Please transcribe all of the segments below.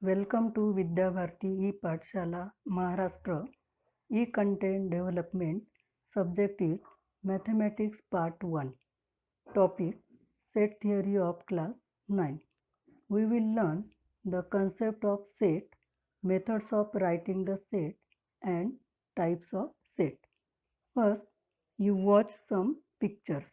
Welcome to Vidya Bharati E-Pathshala, Maharashtra. E-Content Development. Subject is Mathematics Part 1. Topic Set Theory of Class 9. We will learn the concept of set, methods of writing the set, and types of set. First, you watch some pictures.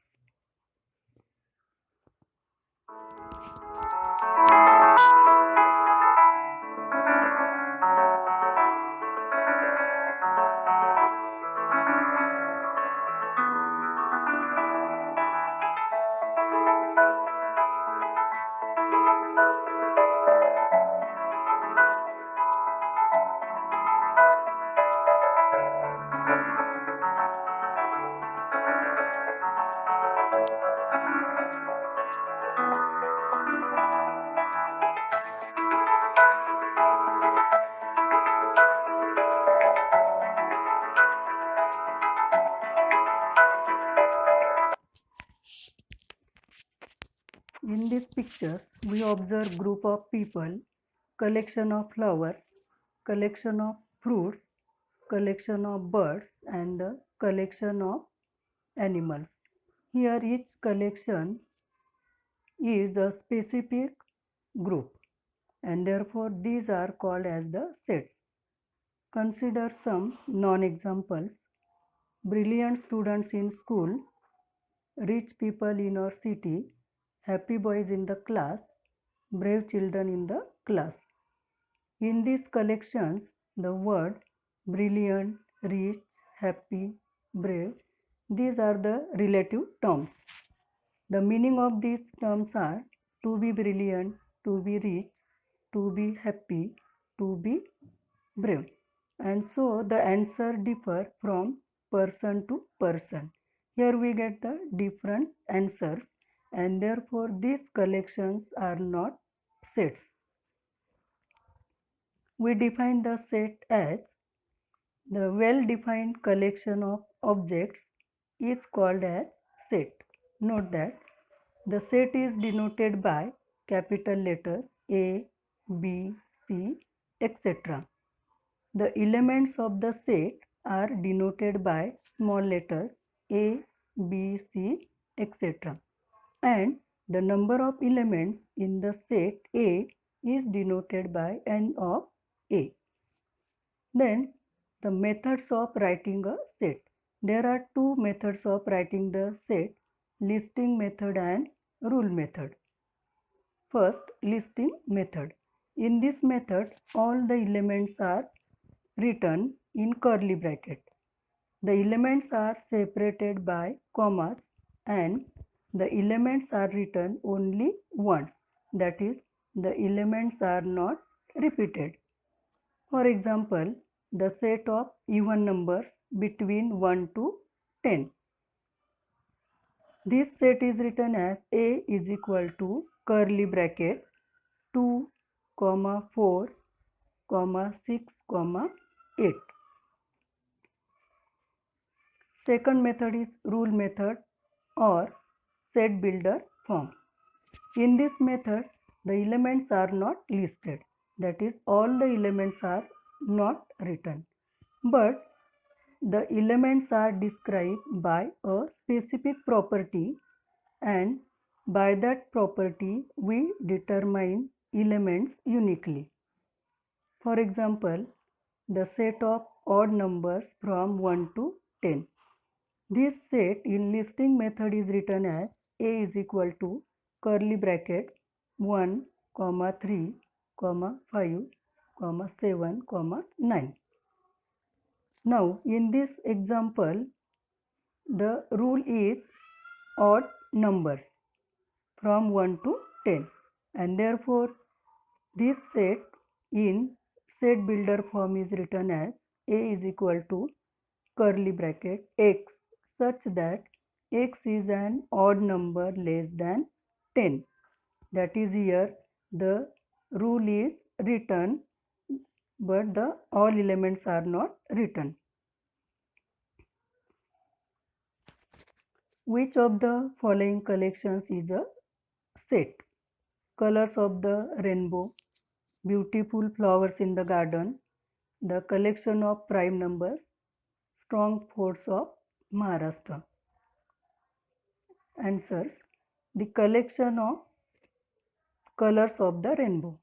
In these pictures, we observe group of people, collection of flowers, collection of fruits, collection of birds, and the collection of animals. Here each collection is a specific group, and therefore these are called as the sets. Consider some non-examples. Brilliant students in school, rich people in our city, happy boys in the class, brave children in the class. In these collections, the word brilliant, rich, happy, brave, these are the relative terms. The meaning of these terms are to be brilliant, to be rich, to be happy, to be brave. And so the answer differ from person to person. Here we get the different answers, and therefore these collections are not sets. We define the set as the well-defined collection of objects is called as set. Note that the set is denoted by capital letters A, B, C, etc. The elements of the set are denoted by small letters A, B, C, etc. And the number of elements in the set A is denoted by n of A. Then the methods of writing a set. There are two methods of writing the set, listing method and rule method. First, listing method. In this method, all the elements are written in curly bracket. The elements are separated by commas and the elements are written only once. That is, the elements are not repeated. For example, the set of even numbers between 1 to 10. This set is written as A is equal to curly bracket 2, 4, 6, 8. Second method is rule method or set builder form. In this method, the elements are not listed. That is, all the elements are not written. But the elements are described by a specific property, and by that property we determine elements uniquely. For example, the set of odd numbers from 1 to 10. This set in listing method is written as A is equal to curly bracket 1, 3, 5, 7, 9. Now, in this example, the rule is odd numbers from 1 to 10, and therefore this set in set builder form is written as A is equal to curly bracket x such that x is an odd number less than 10. That is, here the rule is written but the all elements are not written. Which of the following collections is a set? Colors of the rainbow, beautiful flowers in the garden, the collection of prime numbers, strong forts of Maharashtra. Answers: the collection of colors of the rainbow.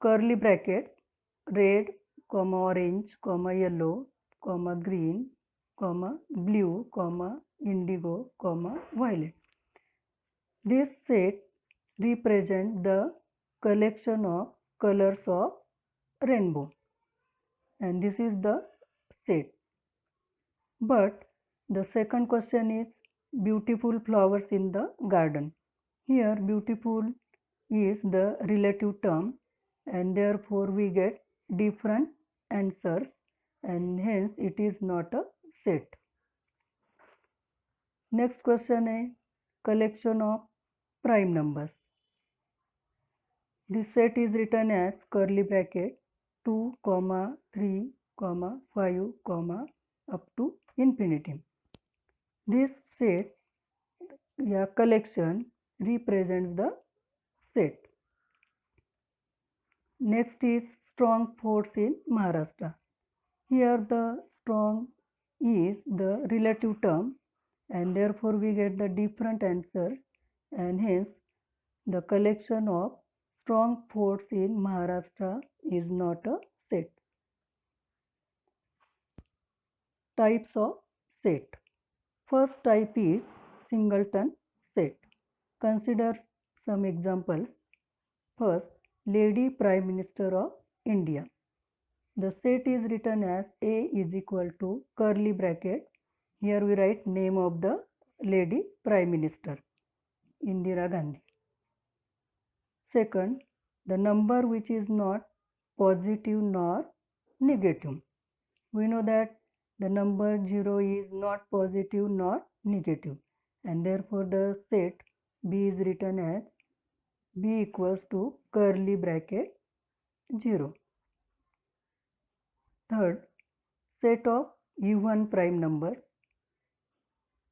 Curly bracket, red, orange, yellow, green, blue, indigo, violet. This set represents the collection of colors of rainbow, and this is the set. But the second question is beautiful flowers in the garden. Here beautiful is the relative term, and therefore we get different answers, and hence it is not a set. Next question is collection of prime numbers. This set is written as curly bracket 2, 3, 5, up to infinity. This set, collection represents the set. Next is strong forts in Maharashtra. Here the strong is the relative term, and therefore we get the different answers, and hence the collection of strong forts in Maharashtra is not a set. Types of set. First type is singleton set. Consider some examples. First, Lady Prime Minister of India. The set is written as A is equal to curly bracket. Here we write name of the Lady Prime Minister, Indira Gandhi. Second, the number which is not positive nor negative. We know that the number 0 is not positive nor negative, and therefore the set B is written as B equals to curly bracket 0. Third, set of even prime numbers.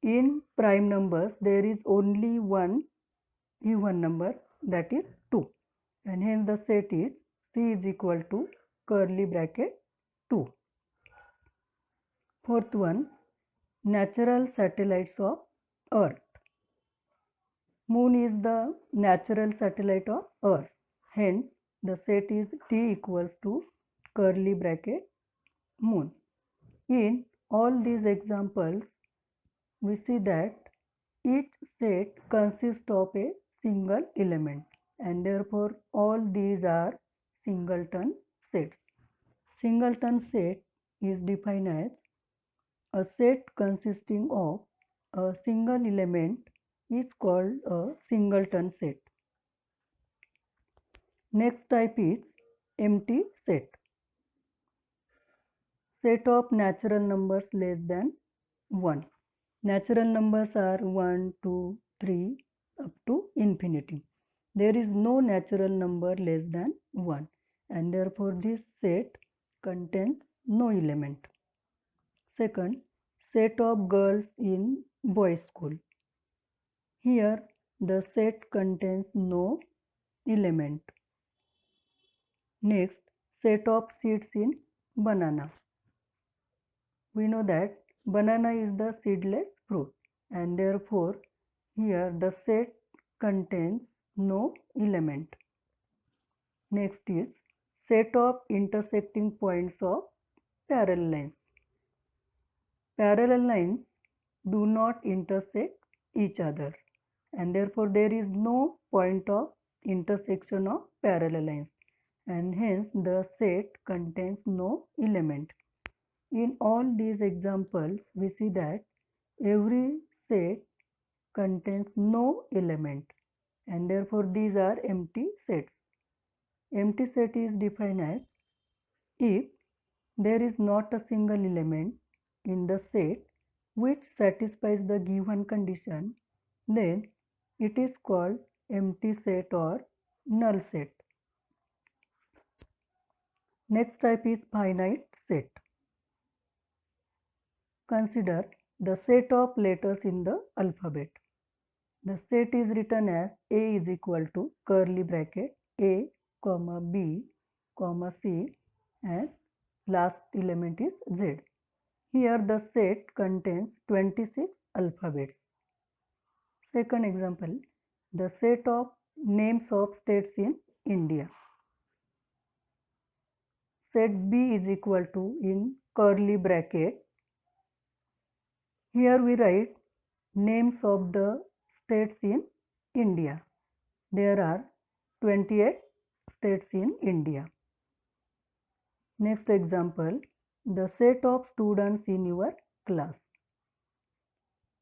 In prime numbers there is only one even number, that is 2, and hence the set is C is equal to curly bracket 2. Fourth one, natural satellites of Earth. Moon is the natural satellite of Earth. Hence, the set is T equals to curly bracket moon. In all these examples, we see that each set consists of a single element, and therefore all these are singleton sets. Singleton set is defined as a set consisting of a single element is called a singleton set. Next type is empty set. Set of natural numbers less than 1. Natural numbers are 1, 2, 3 up to infinity. There is no natural number less than 1, and therefore this set contains no element. Second, set of girls in boys' school. Here the set contains no element. Next, set of seeds in banana. We know that banana is the seedless fruit, and therefore here the set contains no element. Next is set of intersecting points of parallel lines. Parallel lines do not intersect each other, and therefore there is no point of intersection of parallel lines, and hence the set contains no element. In all these examples, we see that every set contains no element, and therefore these are empty sets. Empty set is defined as if there is not a single element in the set which satisfies the given condition, then it is called empty set or null set. Next type is finite set. Consider the set of letters in the alphabet. The set is written as A is equal to curly bracket A, comma B, comma C, and last element is Z. Here the set contains 26 alphabets. Second example, the set of names of states in India. Set B is equal to, in curly bracket, here we write names of the states in India. There are 28 states in India. Next example, the set of students in your class.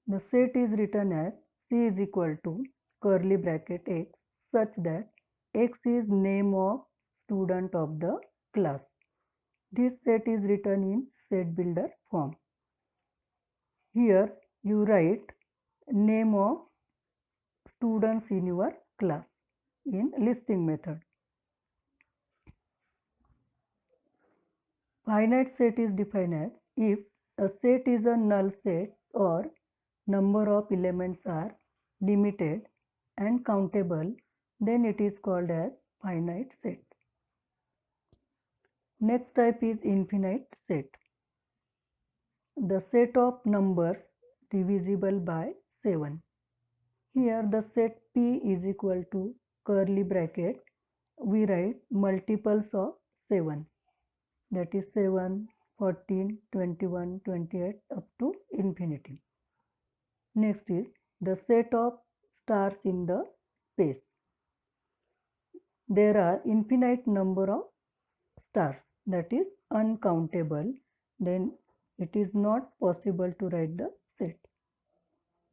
The set is written as C is equal to curly bracket X, such that X is name of student of the class. This set is written in set builder form. Here you write name of students in your class in listing method. Finite set is defined as if a set is a null set or number of elements are limited and countable, then it is called as finite set. Next type is infinite set. The set of numbers divisible by 7. Here the set P is equal to curly bracket, we write multiples of 7, that is 7, 14, 21, 28 up to infinity. Next is the set of stars in the space. There are infinite number of stars, that is uncountable, then it is not possible to write the set.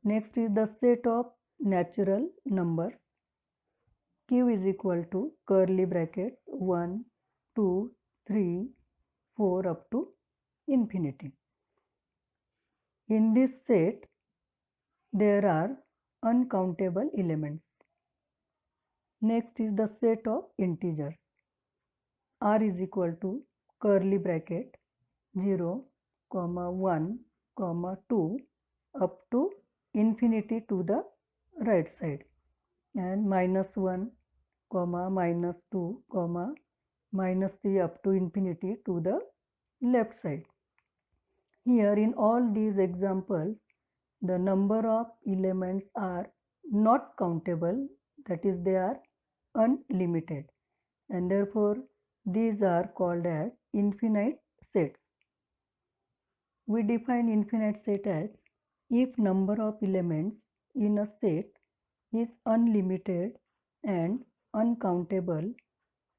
Next is the set of natural numbers. Q is equal to curly bracket 1, 2, 3, 4 up to infinity. In this set, there are uncountable elements. Next is the set of integers. R is equal to curly bracket 0, 1, 2 up to infinity to the right side, and -1, -2, -3 up to infinity to the left side. Here in all these examples, the number of elements are not countable, that is they are unlimited, and therefore these are called as infinite sets. We define infinite set as if number of elements in a set is unlimited and uncountable,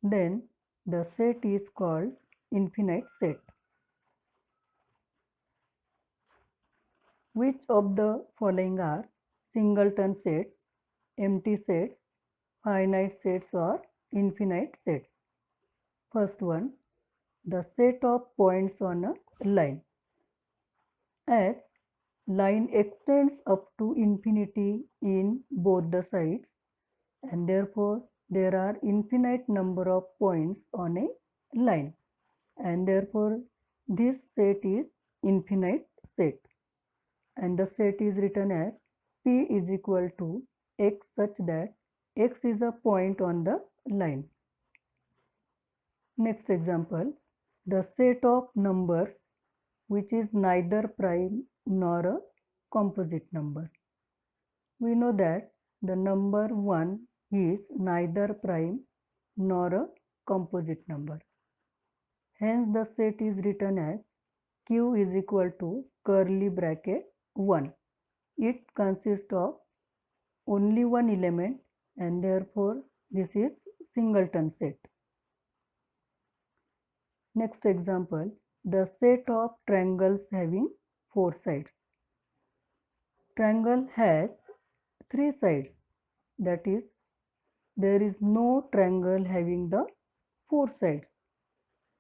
then the set is called infinite set. Which of the following are singleton sets, empty sets, finite sets or infinite sets? First one, the set of points on a line. As line extends up to infinity in both the sides, and therefore there are infinite number of points on a line, and therefore this set is infinite set, and the set is written as P is equal to X, such that X is a point on the line. Next example, the set of numbers which is neither prime nor a composite number. We know that the number 1 is neither prime nor a composite number. Hence the set is written as Q is equal to curly bracket 1. It consists of only one element, and therefore this is singleton set. Next example, the set of triangles having 4 sides. Triangle has 3 sides, that is there is no triangle having the 4 sides,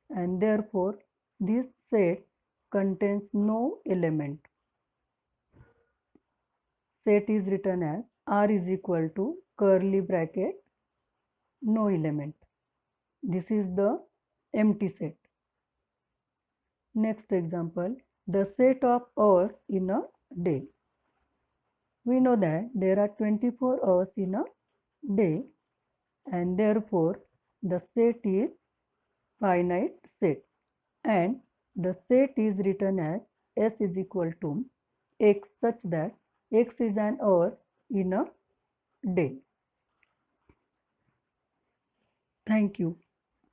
and therefore this set contains no element. Set is written as R is equal to curly bracket no element. This is the empty set. Next example, the set of hours in a day. We know that there are 24 hours in a day, and therefore the set is finite set and the set is written as S is equal to X such that X is an hour in a day. Thank you.